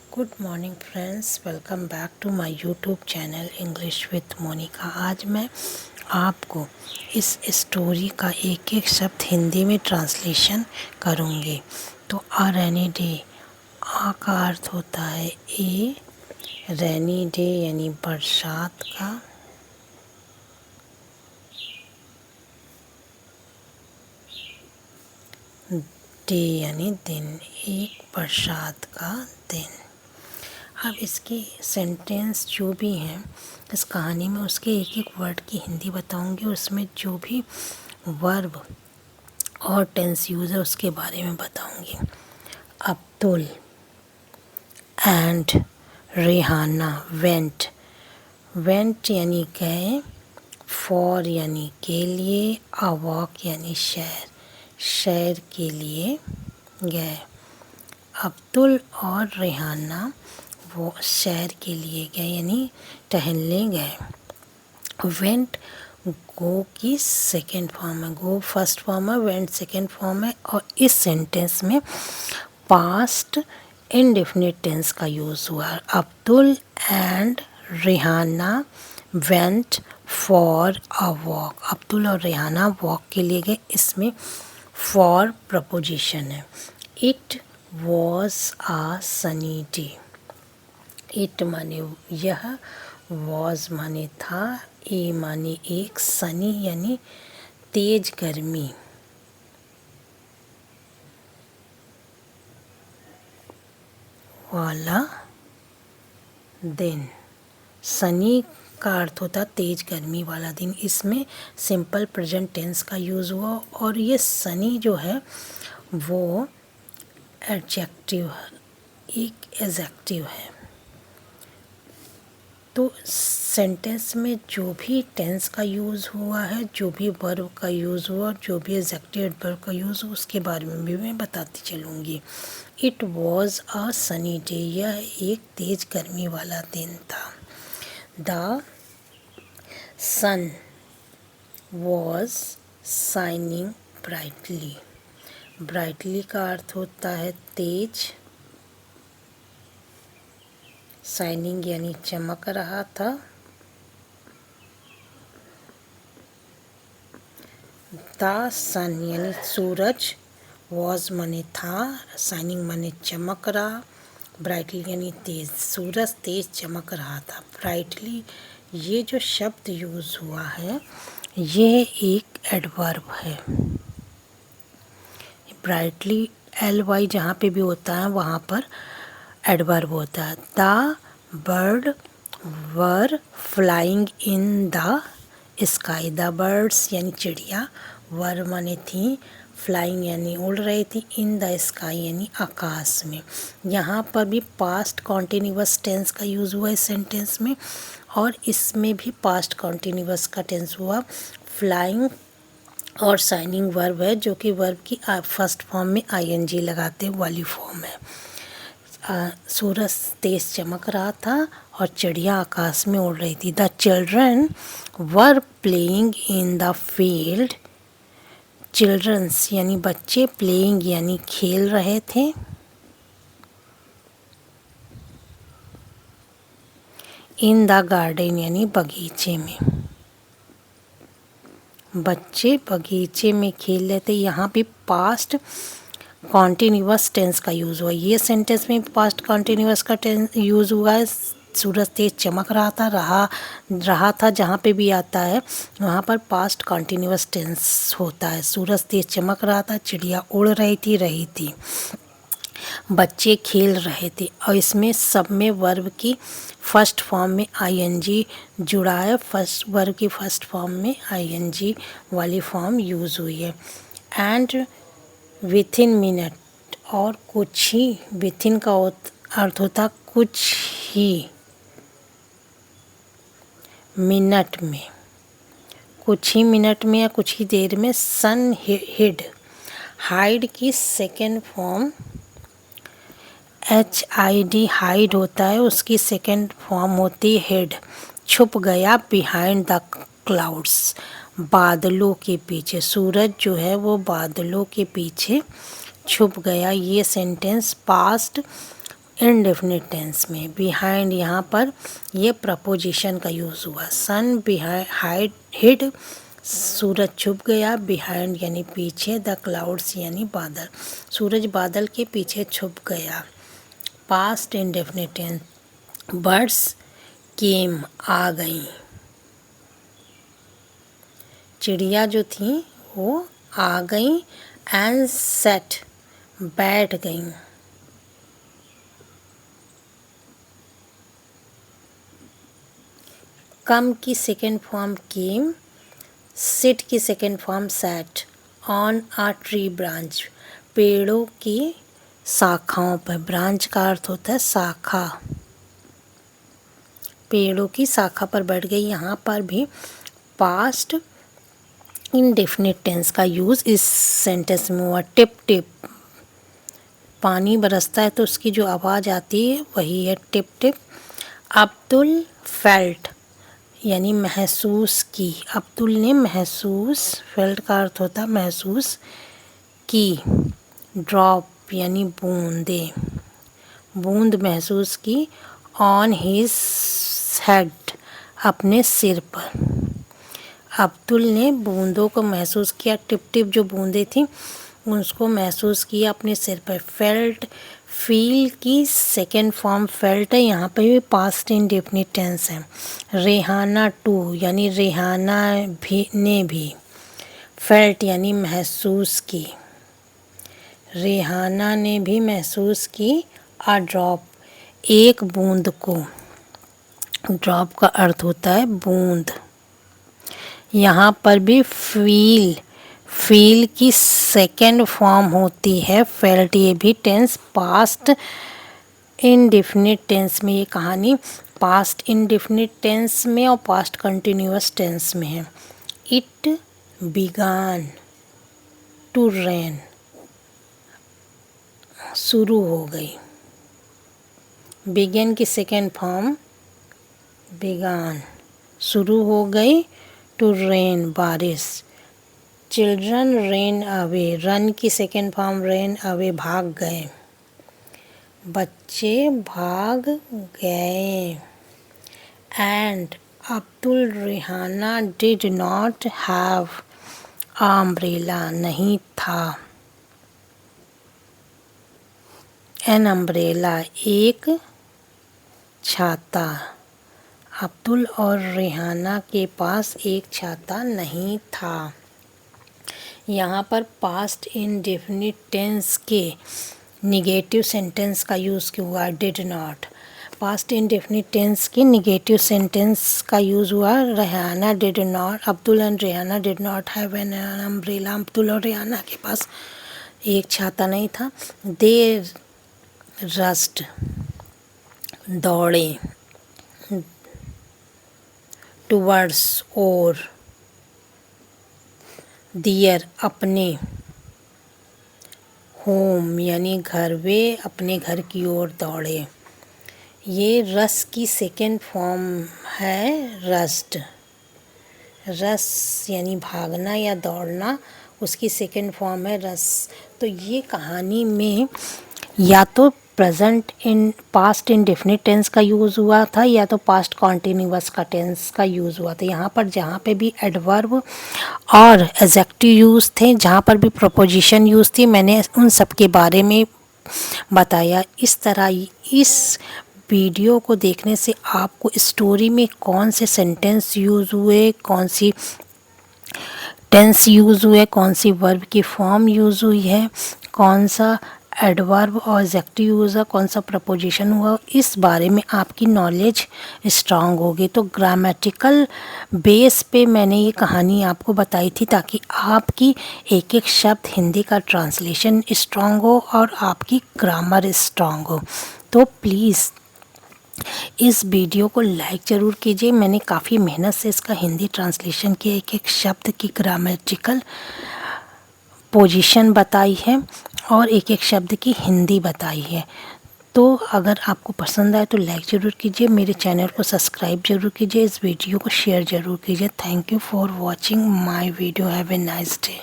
Good morning friends, welcome back to my YouTube channel English with Monica. आज मैं आपको इस स्टोरी का एक एक शब्द हिंदी में ट्रांसलेशन करूँगी। तो आ रैनी डे, आ का अर्थ होता है ए, रैनी डे यानी बरसात का, डे यानी दिन, एक बरसात का दिन। अब इसके सेंटेंस जो भी हैं इस कहानी में, उसके एक एक वर्ड की हिंदी बताऊंगी, उसमें जो भी वर्ब और टेंस यूज़ है उसके बारे में बताऊंगी। Abdul and Rehana went, went यानी गए, फॉर यानी के लिए, अ वॉक यानी शहर, शहर के लिए गए। अब्दुल और रेहाना वो शहर के लिए गए यानी टहलने गए। वेंट गो की सेकेंड फॉर्म है, गो फर्स्ट फॉर्म है, वेंट सेकेंड फॉर्म है। और इस सेंटेंस में पास्ट इंडेफिनिट टेंस का यूज़ हुआ है। Abdul and Rehana went for a walk, Abdul और रेहाना वॉक के लिए गए, इसमें फॉर प्रपोजिशन है। It was a sunny day, it माने यह, वॉज माने था, ए माने एक, सनी यानी तेज गर्मी वाला दिन। सनी का अर्थ होता तेज गर्मी वाला दिन, इसमें सिंपल प्रेजेंट टेंस का यूज़ हुआ। और ये सनी जो है वो एडजेक्टिव है, एक एडजेक्टिव है। तो सेंटेंस में जो भी टेंस का यूज़ हुआ है, जो भी वर्ब का यूज़ हुआ, जो भी एडजेक्टिव वर्ब का यूज़ हुआ, उसके बारे में भी मैं बताती चलूँगी। It was a sunny day, यह एक तेज गर्मी वाला दिन था। The sun was shining brightly, brightly का अर्थ होता है तेज, शाइनिंग यानी चमक रहा था। द सन यानी सूरज, वॉज माने था, शाइनिंग माने चमक रहा, ब्राइटली यानी तेज, सूरज तेज चमक रहा था। ब्राइटली ये जो शब्द यूज़ हुआ है ये एक एडवर्ब है। ब्राइटली एल वाई जहाँ पे भी होता है वहाँ पर एडवर्ब होता है। The bird were flying in the sky, the birds यानी चिड़िया, वर माने थी, फ्लाइंग यानी उड़ रही थी, इन द स्काई यानी आकाश में। यहाँ पर भी पास्ट कॉन्टिन्यूअस टेंस का यूज़ हुआ इस सेंटेंस में, और इसमें भी पास्ट कॉन्टिन्यूअस का टेंस हुआ। फ्लाइंग और शाइनिंग वर्ब है, जो कि वर्ब की फर्स्ट फॉर्म में आईएनजी लगाते वाली फॉर्म है। सूरज तेज चमक रहा था और चिड़िया आकाश में उड़ रही थी। The children were playing in the field, childrens यानी बच्चे, प्लेइंग यानी खेल रहे थे। इन द गार्डन यानी बगीचे में, बच्चे बगीचे में खेल रहे थे। यहाँ भी पास्ट कॉन्टिन्यूअस टेंस का यूज़ हुआ, ये सेंटेंस में पास्ट कॉन्टिन्यूअस का टेंस यूज़ हुआ है। सूरज तेज चमक रहा था, रहा था जहाँ पे भी आता है वहाँ पर पास्ट कॉन्टिन्यूअस टेंस होता है। सूरज तेज चमक रहा था, चिड़िया उड़ रही थी, बच्चे खेल रहे थे। और इसमें सब में वर्ब की फर्स्ट फॉर्म में आईएनजी जुड़ा है, फर्स्ट वर्ब की फर्स्ट फॉर्म में आईएनजी वाली फॉर्म यूज़ हुई है। एंड विथ इन मिनट, और कुछ ही, विथ इन का अर्थ होता कुछ ही मिनट में, कुछ ही मिनट में या कुछ ही देर में। सन हिड, हाइड की सेकेंड फॉर्म HID हाइड होता है, उसकी सेकेंड फॉर्म होती है हिड, छुप गया। बिहाइंड द क्लाउड्स, बादलों के पीछे, सूरज जो है वो बादलों के पीछे छुप गया। ये सेंटेंस पास्ट इनडेफिनिट टेंस में बिहाइंड यहाँ पर ये प्रपोजिशन का यूज़ हुआ। सन बिहाइंड हिड, सूरज छुप गया। बिहाइंड यानी पीछे। द क्लाउड्स यानी बादल, सूरज बादल के पीछे छुप गया। पास्ट इनडेफिनिट टेंस, बर्ड्स केम, आ गई। चिड़िया जो थी वो आ गई। एंड सेट, बैठ गई। कम की सेकेंड फॉर्म केम, सिट की second form sat. On a tree branch, पेड़ों की शाखाओं पर। ब्रांच का अर्थ होता है शाखा, पेड़ों की शाखा पर बैठ गई। यहाँ पर भी पास्ट इनडेफिनिट टेंस का यूज़ इस सेंटेंस में हुआ। टिप टिप, पानी बरसता है तो उसकी जो आवाज़ आती है वही है टिप टिप। अब्दुल फेल्ट यानी महसूस की, अब्दुल ने महसूस, फेल्ट का अर्थ होता है महसूस की। ड्रॉप यानी बूंदे, बूंद महसूस की। ऑन हिज हेड, अपने सिर पर। अब्दुल ने बूंदों को महसूस किया, टिप टिप जो बूंदें थी उसको महसूस किया अपने सिर पर। फेल्ट, फील की सेकेंड फॉर्म फेल्ट है, यहाँ पे भी पास्ट इंडेफिनिट टेंस है। रेहाना टू यानी रेहाना ने भी। फेल्ट यानी महसूस की, रेहाना ने भी महसूस की। अ ड्रॉप, एक बूंद को। ड्रॉप का अर्थ होता है बूंद। यहाँ पर भी फील, फील की सेकेंड फॉर्म होती है फेल्ट। ये भी टेंस पास्ट इनडेफिनिट टेंस में, ये कहानी पास्ट इनडेफिनिट टेंस में और पास्ट कंटिन्यूअस टेंस में है। इट बिगान टू रेन, शुरू हो गई। बिगेन की सेकेंड फॉर्म बिगान, शुरू हो गई। टू रेन, बारिश। चिल्ड्रन रेन अवे, रन की सेकेंड फॉर्म रेन अवे, भाग गए। बच्चे भाग गए। And Abdul Rehana did not have umbrella, नहीं था एन अम्ब्रेला, एक छाता। अब्दुल और रेहाना के पास एक छाता नहीं था। यहाँ पर पास्ट इनडेफिनिट टेंस के निगेटिव सेंटेंस का यूज़ क्यों हुआ? Did not. Past indefinite tense के निगेटिव सेंटेंस का यूज़ हुआ। Rehana did not, Abdul and Rehana did not have an umbrella, Abdul और रेहाना के पास एक छाता नहीं था। दे रस्ट, दौड़े। टुवर्ड्स, और। दियर, अपने। होम यानी घर, वे अपने घर की ओर दौड़े। ये रस की सेकेंड फॉर्म है रस्ट। रस यानी भागना या दौड़ना, उसकी सेकेंड फॉर्म है रस। तो ये कहानी में या तो present in past indefinite tense का यूज़ हुआ था या तो पास्ट कॉन्टिन्यूअस का टेंस का यूज़ हुआ था। यहाँ पर जहाँ पे भी एडवर्ब और एडजेक्टिव यूज़ थे, जहाँ पर भी प्रपोजिशन यूज़ थी, मैंने उन सब के बारे में बताया। इस तरह इस वीडियो को देखने से आपको स्टोरी में कौन से सेंटेंस यूज़ हुए, कौन सी टेंस यूज़ हुए, कौन सी वर्ब की फॉर्म यूज़ हुई है, कौन सा एडवर्ब और एडजेक्टिव यूज़ है, कौन सा प्रपोजिशन हुआ, इस बारे में आपकी नॉलेज स्ट्रांग होगी। तो ग्रामेटिकल बेस पे मैंने ये कहानी आपको बताई थी ताकि आपकी एक एक शब्द हिंदी का ट्रांसलेशन स्ट्रांग हो और आपकी ग्रामर स्ट्रांग हो। तो प्लीज़ इस वीडियो को लाइक ज़रूर कीजिए। मैंने काफ़ी मेहनत से इसका हिंदी ट्रांसलेशन किया, एक एक शब्द की ग्रामेटिकल पोजीशन बताई है और एक एक शब्द की हिंदी बताई है। तो अगर आपको पसंद आए तो लाइक ज़रूर कीजिए, मेरे चैनल को सब्सक्राइब ज़रूर कीजिए, इस वीडियो को शेयर ज़रूर कीजिए। Thank you for watching my video. Have a nice day.